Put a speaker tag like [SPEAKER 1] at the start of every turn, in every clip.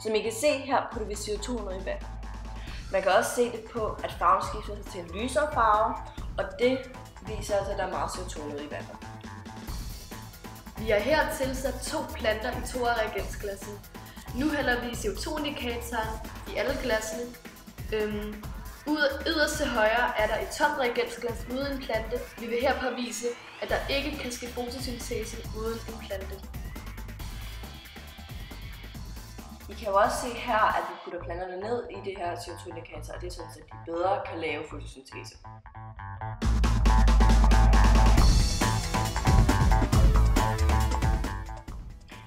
[SPEAKER 1] Som I kan se her, putter vi CO2 ned i vand. Man kan også se det på, at farven skifter sig til en lysere farve, og det viser altså, at der er meget CO2 nede i vandet.
[SPEAKER 2] Vi har her tilsat 2 planter i 2 af reagensglassene. Nu hælder vi CO2-indikatoren i alle glassene. Yderst til højre er der et tomt reagensglas uden en plante. Vi vil her påvise, at der ikke kan ske fotosyntese uden en plante.
[SPEAKER 1] I kan jo også se her, at vi putter planterne ned i det her CO2-indikator, og det er sådan, at de bedre kan lave fotosyntese.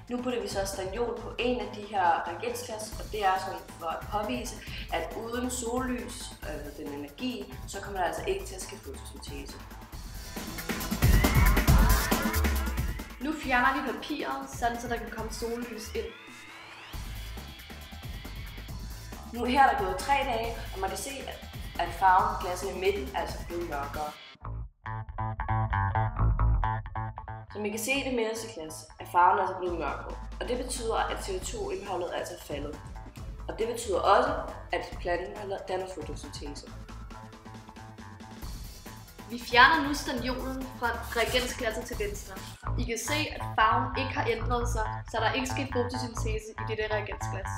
[SPEAKER 1] Nu putter vi så staniol på en af de her reagensglas, og det er sådan for at påvise, at uden sollys, den energi, så kommer der altså ikke til at ske fotosyntese.
[SPEAKER 2] Nu fjerner vi papiret, sådan så der kan komme sollys ind.
[SPEAKER 1] Nu her er der gået 3 dage, og man kan se, at farven på glasset i midten er altså blevet mørkere. Som I kan se i det midterste glas, er farven altså blevet mørkere, og det betyder, at CO2-indholdet er altså faldet. Og det betyder også, at planten har dannet fotosyntese.
[SPEAKER 2] Vi fjerner nu staniolen fra reagensglasset til venstre. I kan se, at farven ikke har ændret sig, så der er ikke sket fotosyntese i dette reagensglas.